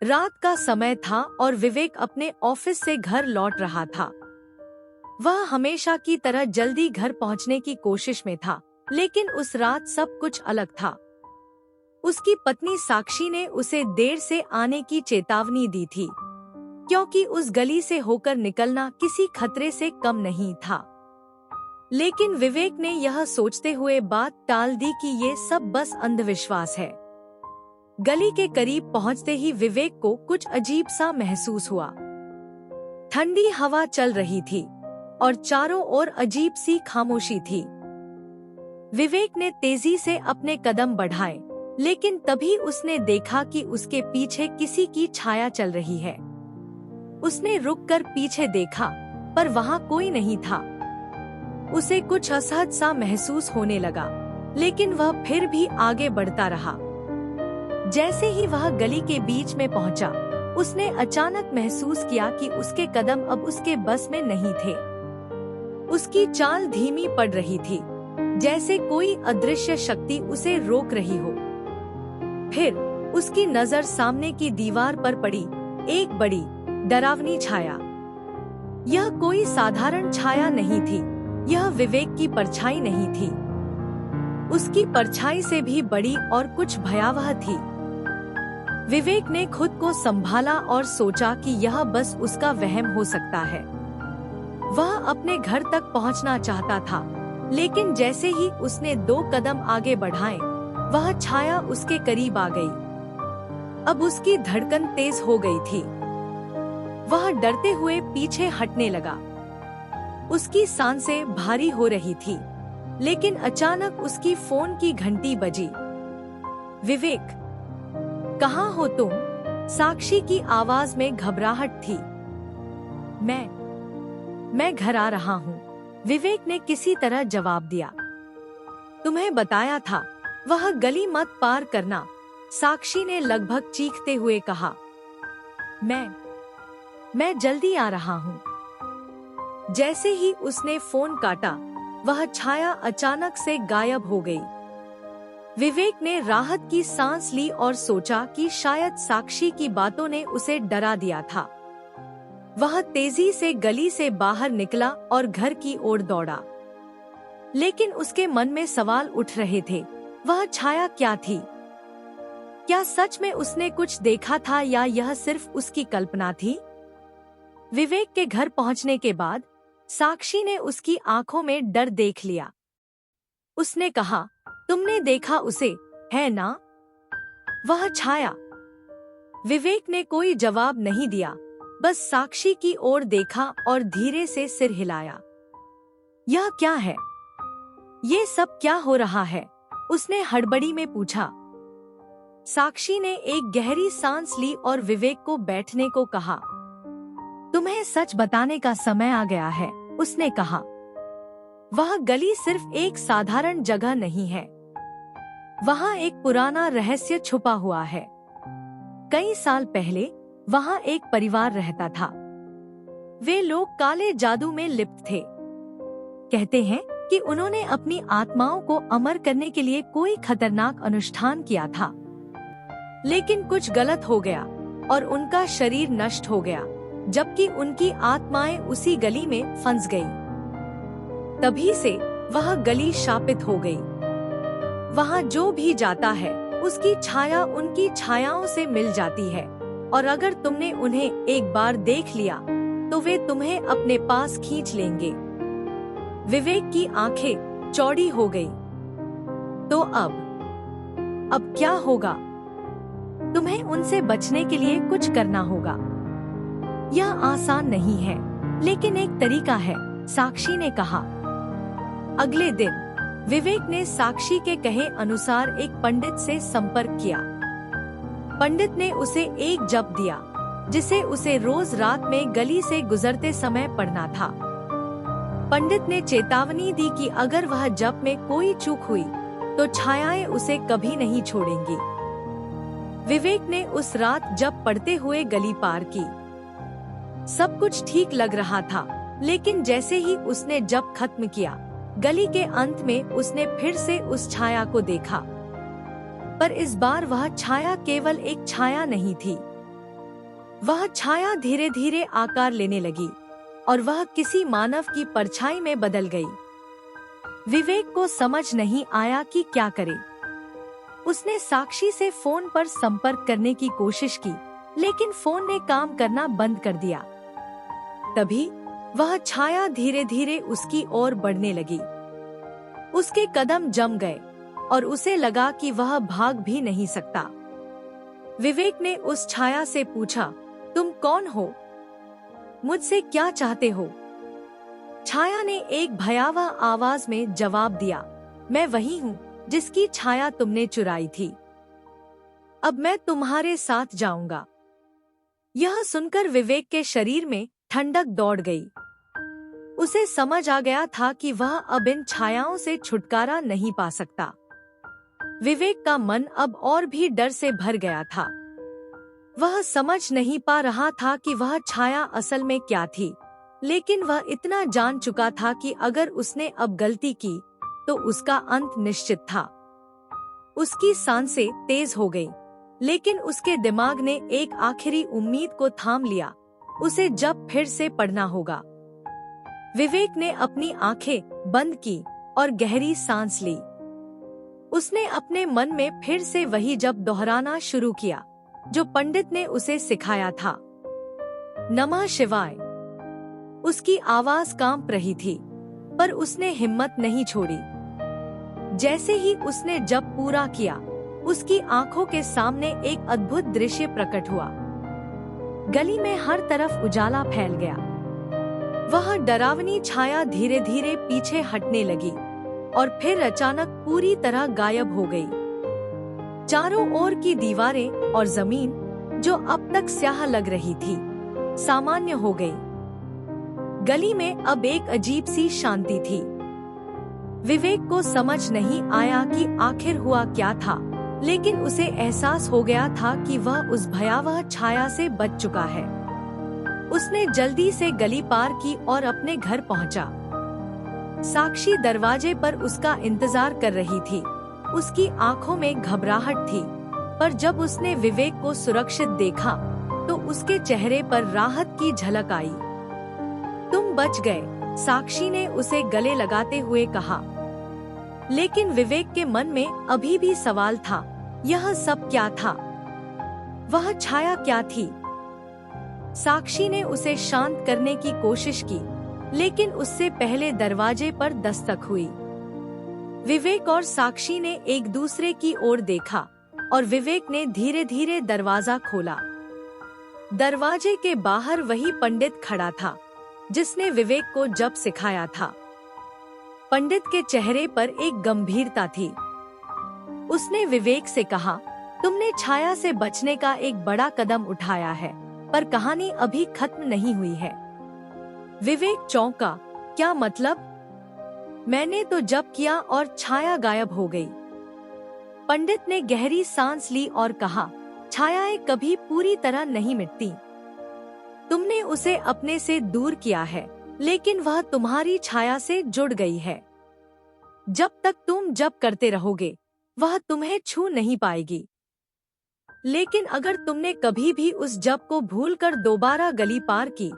रात का समय था और विवेक अपने ऑफिस से घर लौट रहा था। वह हमेशा की तरह जल्दी घर पहुंचने की कोशिश में था, लेकिन उस रात सब कुछ अलग था। उसकी पत्नी साक्षी ने उसे देर से आने की चेतावनी दी थी, क्योंकि उस गली से होकर निकलना किसी खतरे से कम नहीं था। लेकिन विवेक ने यह सोचते हुए बात टाल दी कि ये सब बस अंधविश्वास है। गली के करीब पहुंचते ही विवेक को कुछ अजीब सा महसूस हुआ। ठंडी हवा चल रही थी और चारों ओर अजीब सी खामोशी थी। विवेक ने तेजी से अपने कदम बढ़ाए, लेकिन तभी उसने देखा कि उसके पीछे किसी की छाया चल रही है। उसने रुककर पीछे देखा, पर वहां कोई नहीं था। उसे कुछ असहज सा महसूस होने लगा, लेकिन वह फिर भी आगे बढ़ता रहा। जैसे ही वह गली के बीच में पहुंचा, उसने अचानक महसूस किया कि उसके कदम अब उसके बस में नहीं थे। उसकी चाल धीमी पड़ रही थी, जैसे कोई अदृश्य शक्ति उसे रोक रही हो। फिर उसकी नजर सामने की दीवार पर पड़ी, एक बड़ी डरावनी छाया। यह कोई साधारण छाया नहीं थी, यह विवेक की परछाई नहीं थी। उसकी परछाई से भी बड़ी और कुछ भयावह थी। विवेक ने खुद को संभाला और सोचा कि यह बस उसका वहम हो सकता है। वह अपने घर तक पहुंचना चाहता था, लेकिन जैसे ही उसने 2 कदम आगे बढ़ाए, वह छाया उसके करीब आ गई। अब उसकी धड़कन तेज हो गई थी। वह डरते हुए पीछे हटने लगा। उसकी सांसें भारी हो रही थी, लेकिन अचानक उसकी फोन की घंटी बजी। विवेक, कहाँ हो तुम? साक्षी की आवाज में घबराहट थी। मैं घर आ रहा हूँ, विवेक ने किसी तरह जवाब दिया। तुम्हें बताया था, वह गली मत पार करना, साक्षी ने लगभग चीखते हुए कहा। मैं जल्दी आ रहा हूँ। जैसे ही उसने फोन काटा, वह छाया अचानक से गायब हो गई। विवेक ने राहत की सांस ली और सोचा कि शायद साक्षी की बातों ने उसे डरा दिया था। वह तेजी से गली से बाहर निकला और घर की ओर दौड़ा। लेकिन उसके मन में सवाल उठ रहे थे, वह छाया क्या थी? क्या सच में उसने कुछ देखा था या यह सिर्फ उसकी कल्पना थी? विवेक के घर पहुंचने के बाद साक्षी ने उसकी आंखों में डर देख लिया। उसने कहा, तुमने देखा उसे, है ना? वह छाया। विवेक ने कोई जवाब नहीं दिया, बस साक्षी की ओर देखा और धीरे से सिर हिलाया। यह क्या है? ये सब क्या हो रहा है? उसने हड़बड़ी में पूछा। साक्षी ने एक गहरी सांस ली और विवेक को बैठने को कहा। तुम्हें सच बताने का समय आ गया है, उसने कहा। वह गली सिर्फ एक साधारण जगह नहीं है। वहाँ एक पुराना रहस्य छुपा हुआ है। कई साल पहले वहाँ एक परिवार रहता था। वे लोग काले जादू में लिप्त थे। कहते हैं कि उन्होंने अपनी आत्माओं को अमर करने के लिए कोई खतरनाक अनुष्ठान किया था, लेकिन कुछ गलत हो गया और उनका शरीर नष्ट हो गया, जबकि उनकी आत्माएं उसी गली में फंस गईं। तभी से वह गली शापित हो गई। वहाँ जो भी जाता है, उसकी छाया उनकी छायाओं से मिल जाती है, और अगर तुमने उन्हें एक बार देख लिया, तो वे तुम्हें अपने पास खींच लेंगे। विवेक की आंखें चौड़ी हो गई। तो अब क्या होगा? तुम्हें उनसे बचने के लिए कुछ करना होगा। यह आसान नहीं है, लेकिन एक तरीका है, साक्षी ने कहा। अगले दिन विवेक ने साक्षी के कहे अनुसार एक पंडित से संपर्क किया। पंडित ने उसे एक जप दिया, जिसे उसे रोज रात में गली से गुजरते समय पढ़ना था। पंडित ने चेतावनी दी कि अगर वह जप में कोई चूक हुई, तो छायाएं उसे कभी नहीं छोड़ेंगी। विवेक ने उस रात जप पढ़ते हुए गली पार की। सब कुछ ठीक लग रहा था, लेकिन जैसे ही उसने जप खत्म किया, गली के अंत में उसने फिर से उस छाया को देखा। पर इस बार वह छाया केवल एक छाया नहीं थी। वह छाया धीरे धीरे आकार लेने लगी और वह किसी मानव की परछाई में बदल गई। विवेक को समझ नहीं आया कि क्या करे। उसने साक्षी से फोन पर संपर्क करने की कोशिश की, लेकिन फोन ने काम करना बंद कर दिया। तभी वह छाया धीरे धीरे उसकी ओर बढ़ने लगी। उसके कदम जम गए और उसे लगा कि वह भाग भी नहीं सकता। विवेक ने उस छाया से पूछा, तुम कौन हो? मुझसे क्या चाहते हो? छाया ने एक भयावह आवाज में जवाब दिया, मैं वही हूँ जिसकी छाया तुमने चुराई थी। अब मैं तुम्हारे साथ जाऊंगा। यह सुनकर विवेक के शरीर में ठंडक दौड़ गई। उसे समझ आ गया था कि वह अब इन छायाओं से छुटकारा नहीं पा सकता। विवेक का मन अब और भी डर से भर गया था। वह समझ नहीं पा रहा था कि वह छाया असल में क्या थी, लेकिन वह इतना जान चुका था कि अगर उसने अब गलती की तो उसका अंत निश्चित था। उसकी सांसें तेज हो गईं, लेकिन उसके दिमाग ने एक आखिरी उम्मीद को थाम लिया, उसे जब फिर से पढ़ना होगा। विवेक ने अपनी आंखें बंद की और गहरी सांस ली। उसने अपने मन में फिर से वही जप दोहराना शुरू किया जो पंडित ने उसे सिखाया था, नमः शिवाय। उसकी आवाज कांप रही थी, पर उसने हिम्मत नहीं छोड़ी। जैसे ही उसने जप पूरा किया, उसकी आंखों के सामने एक अद्भुत दृश्य प्रकट हुआ। गली में हर तरफ उजाला फैल गया। वह डरावनी छाया धीरे धीरे पीछे हटने लगी और फिर अचानक पूरी तरह गायब हो गई। चारों ओर की दीवारें और जमीन, जो अब तक स्याह लग रही थी, सामान्य हो गई। गली में अब एक अजीब सी शांति थी। विवेक को समझ नहीं आया कि आखिर हुआ क्या था, लेकिन उसे एहसास हो गया था कि वह उस भयावह छाया से बच चुका है। उसने जल्दी से गली पार की और अपने घर पहुंचा। साक्षी दरवाजे पर उसका इंतजार कर रही थी। उसकी आंखों में घबराहट थी, पर जब उसने विवेक को सुरक्षित देखा तो उसके चेहरे पर राहत की झलक आई। तुम बच गए, साक्षी ने उसे गले लगाते हुए कहा। लेकिन विवेक के मन में अभी भी सवाल था, यह सब क्या था? वह छाया क्या थी? साक्षी ने उसे शांत करने की कोशिश की, लेकिन उससे पहले दरवाजे पर दस्तक हुई। विवेक और साक्षी ने एक दूसरे की ओर देखा और विवेक ने धीरे धीरे दरवाजा खोला। दरवाजे के बाहर वही पंडित खड़ा था जिसने विवेक को जप सिखाया था। पंडित के चेहरे पर एक गंभीरता थी। उसने विवेक से कहा, तुमने छाया से बचने का एक बड़ा कदम उठाया है, पर कहानी अभी खत्म नहीं हुई है। विवेक चौंका, क्या मतलब? मैंने तो जप किया और छाया गायब हो गई। पंडित ने गहरी सांस ली और कहा, छायाएं कभी पूरी तरह नहीं मिटती। तुमने उसे अपने से दूर किया है, लेकिन वह तुम्हारी छाया से जुड़ गई है। जब तक तुम जप करते रहोगे, वह तुम्हें छू नहीं पाएगी। लेकिन अगर तुमने कभी भी उस जप को भूलकर दोबारा गली पार की,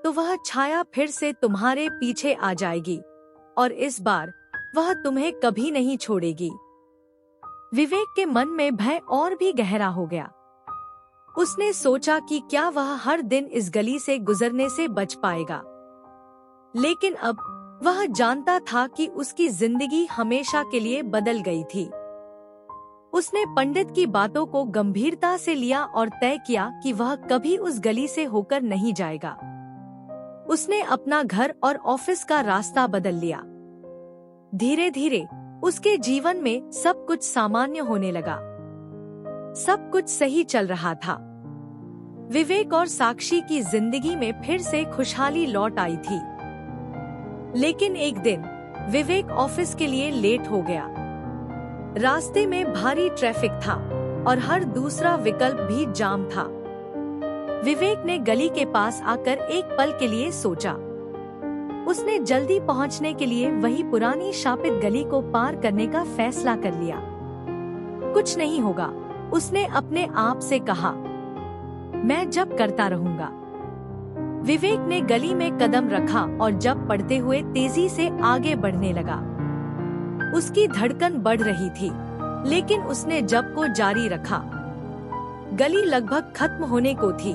तो वह छाया फिर से तुम्हारे पीछे आ जाएगी और इस बार वह तुम्हें कभी नहीं छोड़ेगी। विवेक के मन में भय और भी गहरा हो गया। उसने सोचा कि क्या वह हर दिन इस गली से गुजरने से बच पाएगा, लेकिन अब वह जानता था कि उसकी जिंदगी हमेशा के लिए बदल गई थी। उसने पंडित की बातों को गंभीरता से लिया और तय किया कि वह कभी उस गली से होकर नहीं जाएगा। उसने अपना घर और ऑफिस का रास्ता बदल लिया। धीरे धीरे उसके जीवन में सब कुछ सामान्य होने लगा। सब कुछ सही चल रहा था। विवेक और साक्षी की जिंदगी में फिर से खुशहाली लौट आई थी। लेकिन एक दिन विवेक ऑफिस के लिए लेट हो गया। रास्ते में भारी ट्रैफिक था और हर दूसरा विकल्प भी जाम था। विवेक ने गली के पास आकर एक पल के लिए सोचा। उसने जल्दी पहुंचने के लिए वही पुरानी शापित गली को पार करने का फैसला कर लिया। कुछ नहीं होगा, उसने अपने आप से कहा। मैं जप करता रहूंगा। विवेक ने गली में कदम रखा और जप पढ़ते हुए तेजी से आगे बढ़ने लगा। उसकी धड़कन बढ़ रही थी, लेकिन उसने जप को जारी रखा। गली लगभग खत्म होने को थी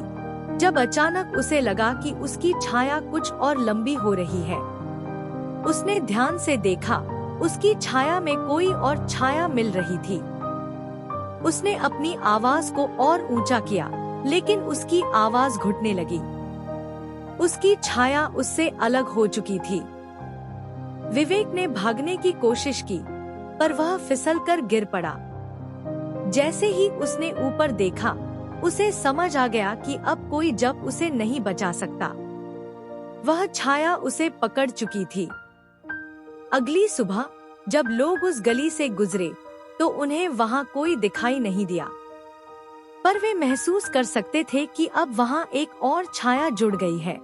जब अचानक उसे लगा कि उसकी छाया कुछ और लंबी हो रही है। उसने ध्यान से देखा, उसकी छाया में कोई और छाया मिल रही थी। उसने अपनी आवाज को और ऊंचा किया, लेकिन उसकी आवाज घुटने लगी। उसकी छाया उससे अलग हो चुकी थी। विवेक ने भागने की कोशिश की, पर वह फिसलकर गिर पड़ा। जैसे ही उसने ऊपर देखा, उसे समझ आ गया कि अब कोई जप उसे नहीं बचा सकता। वह छाया उसे पकड़ चुकी थी। अगली सुबह जब लोग उस गली से गुजरे, तो उन्हें वहां कोई दिखाई नहीं दिया, पर वे महसूस कर सकते थे कि अब वहां एक और छाया जुड़ गई है।